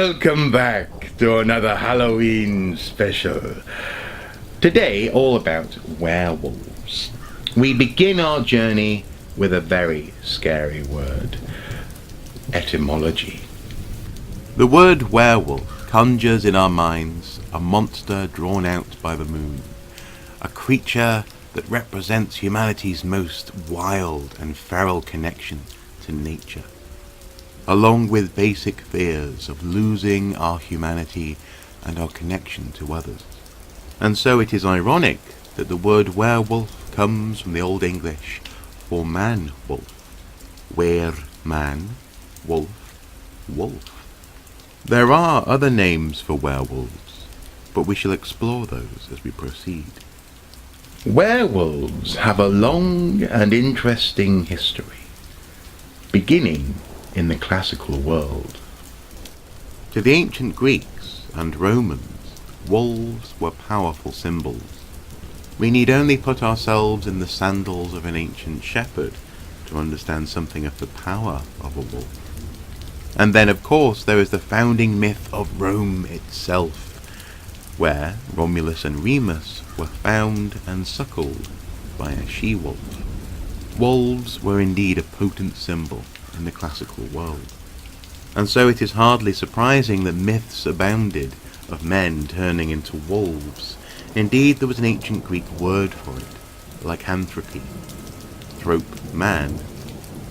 Welcome back to another Halloween special. Today, all about werewolves. We begin our journey with a very scary word. Etymology. The word werewolf conjures in our minds a monster drawn out by the moon, a creature that represents humanity's most wild and feral connection to nature, along with basic fears of losing our humanity and our connection to others. And so it is ironic that the word werewolf comes from the Old English for man-wolf, were man, wolf, wolf. There are other names for werewolves, but we shall explore those as we proceed. Werewolves have a long and interesting history, beginning in the classical world. To the ancient Greeks and Romans, wolves were powerful symbols. We need only put ourselves in the sandals of an ancient shepherd to understand something of the power of a wolf. And then, of course, there is the founding myth of Rome itself, where Romulus and Remus were found and suckled by a she-wolf. Wolves were indeed a potent symbol in the classical world. And so it is hardly surprising that myths abounded of men turning into wolves. Indeed, there was an ancient Greek word for it, lycanthropy, thrope man,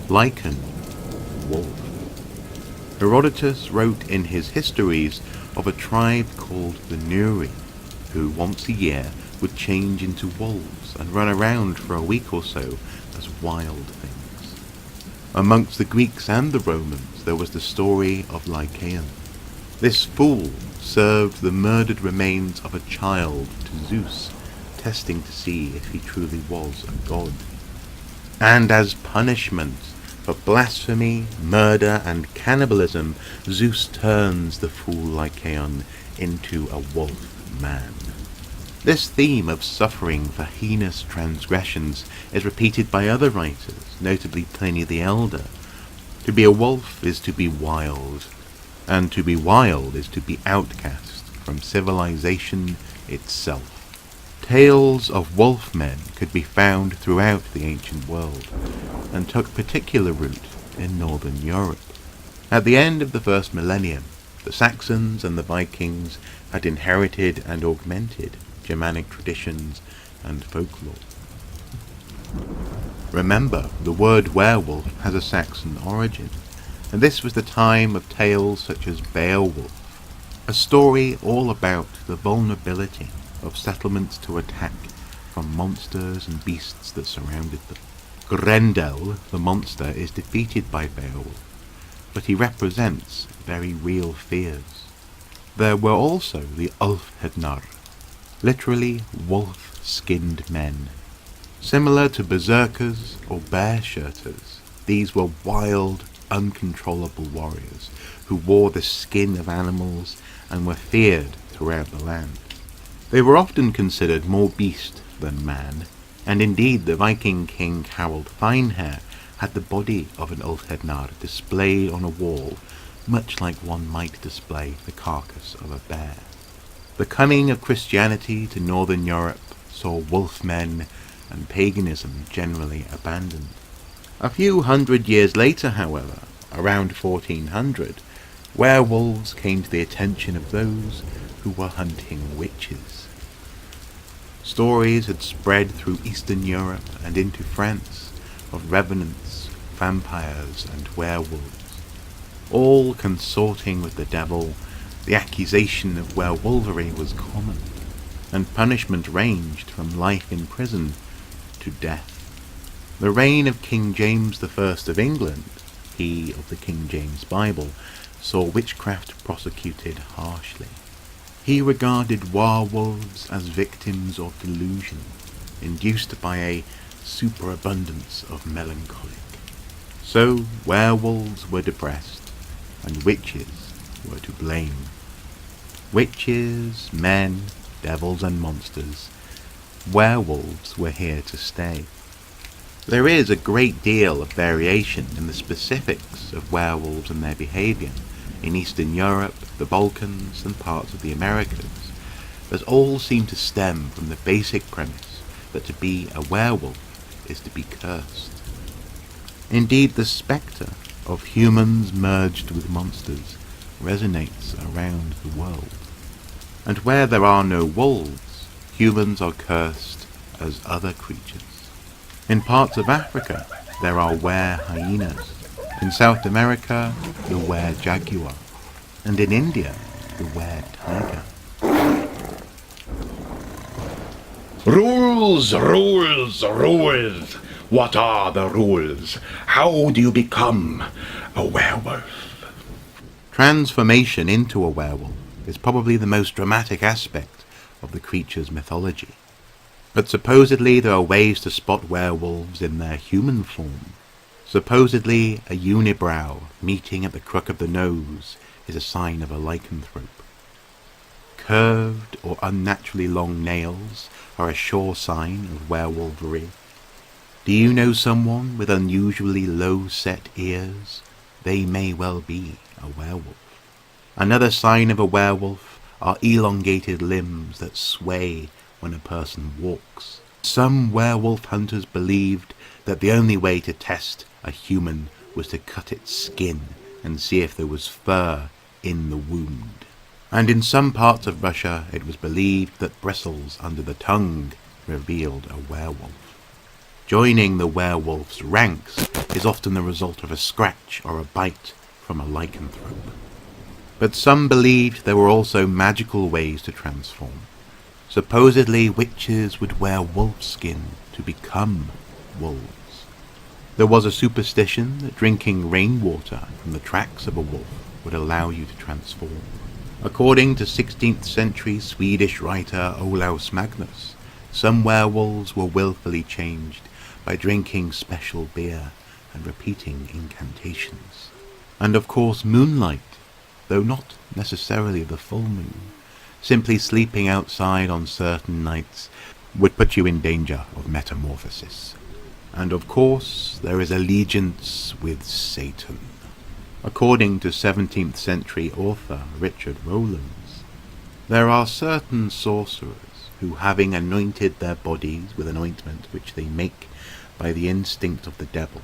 lycan wolf. Herodotus wrote in his histories of a tribe called the Nuri, who once a year would change into wolves and run around for a week or so as wild things. Amongst the Greeks and the Romans there was the story of Lycaon. This fool served the murdered remains of a child to Zeus, testing to see if he truly was a god. And as punishment for blasphemy, murder, and cannibalism, Zeus turns the fool Lycaon into a wolf man. This theme of suffering for heinous transgressions is repeated by other writers, notably Pliny the Elder. To be a wolf is to be wild, and to be wild is to be outcast from civilization itself. Tales of wolf men could be found throughout the ancient world, and took particular root in northern Europe. At the end of the first millennium, the Saxons and the Vikings had inherited and augmented Germanic traditions and folklore. Remember, the word werewolf has a Saxon origin, and this was the time of tales such as Beowulf, a story all about the vulnerability of settlements to attack from monsters and beasts that surrounded them. Grendel, the monster, is defeated by Beowulf, but he represents very real fears. There were also the Ulfhednar, literally wolf-skinned men. Similar to berserkers or bear-shirters, these were wild, uncontrollable warriors who wore the skin of animals and were feared throughout the land. They were often considered more beast than man, and indeed the Viking king Harald Finehair had the body of an Ulfhednar displayed on a wall, much like one might display the carcass of a bear. The coming of Christianity to northern Europe saw wolfmen and paganism generally abandoned. A few hundred years later, however, around 1400, werewolves came to the attention of those who were hunting witches. Stories had spread through Eastern Europe and into France of revenants, vampires, and werewolves, all consorting with the devil. The accusation of werewolvery was common, and punishment ranged from life in prison to death. The reign of King James I of England, he of the King James Bible, saw witchcraft prosecuted harshly. He regarded werewolves as victims of delusion, induced by a superabundance of melancholy. So werewolves were depressed, and witches were to blame. Witches, men, devils and monsters, werewolves were here to stay. There is a great deal of variation in the specifics of werewolves and their behaviour, in Eastern Europe, the Balkans, and parts of the Americas, that all seem to stem from the basic premise that to be a werewolf is to be cursed. Indeed, the spectre of humans merged with monsters resonates around the world. And where there are no wolves, humans are cursed as other creatures. In parts of Africa, there are were-hyenas. In South America, the were-jaguar. And in India, the were-tiger. Rules, rules, rules. What are the rules? How do you become a werewolf? Transformation into a werewolf is probably the most dramatic aspect of the creature's mythology. But supposedly there are ways to spot werewolves in their human form. Supposedly a unibrow meeting at the crook of the nose is a sign of a lycanthrope. Curved or unnaturally long nails are a sure sign of werewolvery. Do you know someone with unusually low-set ears? They may well be a werewolf. Another sign of a werewolf are elongated limbs that sway when a person walks. Some werewolf hunters believed that the only way to test a human was to cut its skin and see if there was fur in the wound. And in some parts of Russia it was believed that bristles under the tongue revealed a werewolf. Joining the werewolf's ranks is often the result of a scratch or a bite from a lycanthrope. But some believed there were also magical ways to transform. Supposedly witches would wear wolf skin to become wolves. There was a superstition that drinking rainwater from the tracks of a wolf would allow you to transform. According to 16th century Swedish writer Olaus Magnus, some werewolves were willfully changed by drinking special beer and repeating incantations. And of course moonlight, though not necessarily the full moon, simply sleeping outside on certain nights would put you in danger of metamorphosis. And of course there is allegiance with Satan. According to 17th century author Richard Rowlands, there are certain sorcerers who, having anointed their bodies with an ointment which they make by the instinct of the devil,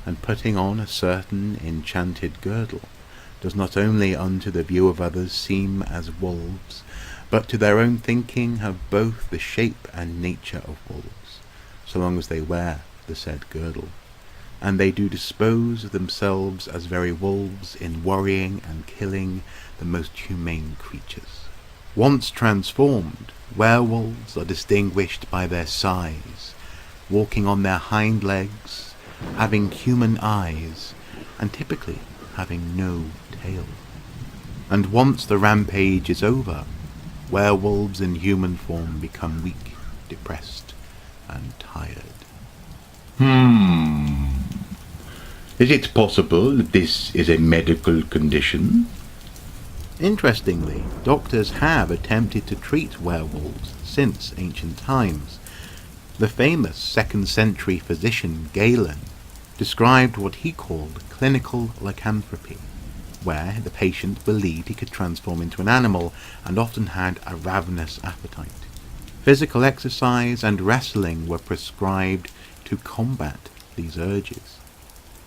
and putting on a certain enchanted girdle, does not only unto the view of others seem as wolves, but to their own thinking have both the shape and nature of wolves, so long as they wear the said girdle. And they do dispose of themselves as very wolves in worrying and killing the most humane creatures. Once transformed, werewolves are distinguished by their size, walking on their hind legs, having human eyes, and typically having no tail. And once the rampage is over, werewolves in human form become weak, depressed, and tired. Is it possible that this is a medical condition? Interestingly, doctors have attempted to treat werewolves since ancient times. The famous 2nd century physician Galen described what he called clinical lycanthropy, where the patient believed he could transform into an animal and often had a ravenous appetite. Physical exercise and wrestling were prescribed to combat these urges.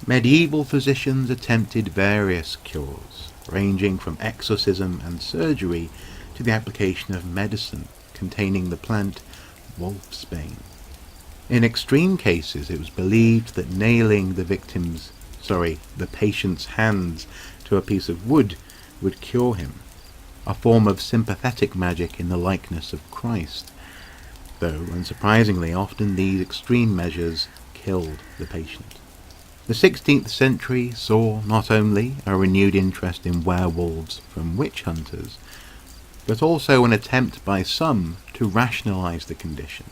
Medieval physicians attempted various cures, ranging from exorcism and surgery to the application of medicine containing the plant wolfsbane. In extreme cases, it was believed that nailing the patient's hands to a piece of wood would cure him, a form of sympathetic magic in the likeness of Christ, though, unsurprisingly, often these extreme measures killed the patient. The 16th century saw not only a renewed interest in werewolves from witch hunters, but also an attempt by some to rationalize the condition.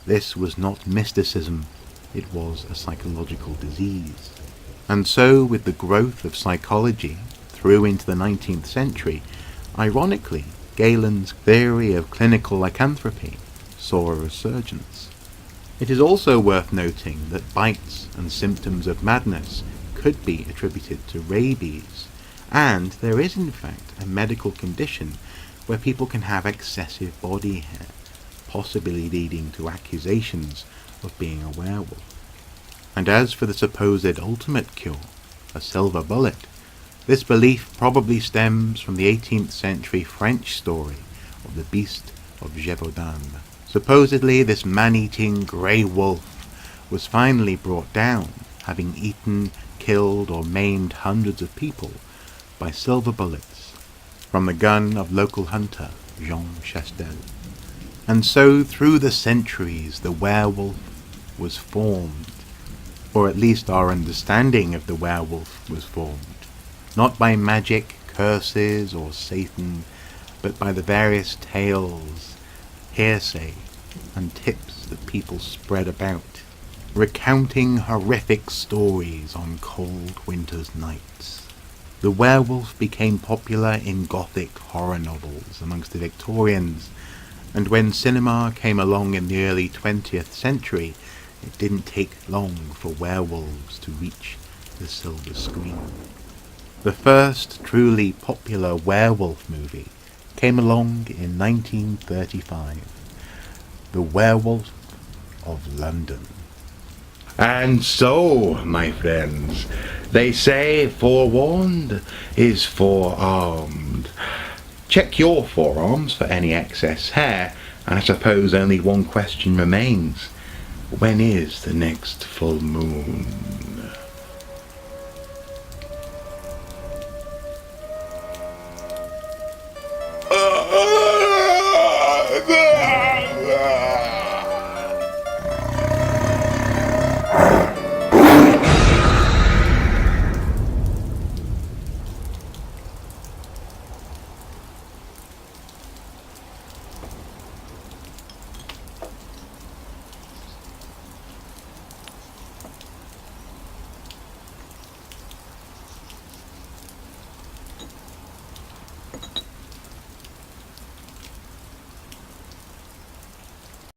This was not mysticism, it was a psychological disease. And so, with the growth of psychology through into the 19th century, ironically, Galen's theory of clinical lycanthropy saw a resurgence. It is also worth noting that bites and symptoms of madness could be attributed to rabies, And there is in fact a medical condition where people can have excessive body hair, possibly leading to accusations of being a werewolf. And as for the supposed ultimate cure, a silver bullet, this belief probably stems from the 18th century French story of the Beast of Gévaudan. Supposedly this man-eating grey wolf was finally brought down, having eaten, killed or maimed hundreds of people by silver bullets from the gun of local hunter Jean Chastel. And so through the centuries the werewolf was formed, or at least our understanding of the werewolf was formed, not by magic, curses or Satan, but by the various tales, hearsay and tips that people spread about, recounting horrific stories on cold winter's nights. The werewolf became popular in Gothic horror novels amongst the Victorians, and when cinema came along in the early 20th century, it didn't take long for werewolves to reach the silver screen. The first truly popular werewolf movie came along in 1935, The Werewolf of London. And so, my friends, they say forewarned is forearmed. Check your forearms for any excess hair, and I suppose only one question remains. When is the next full moon?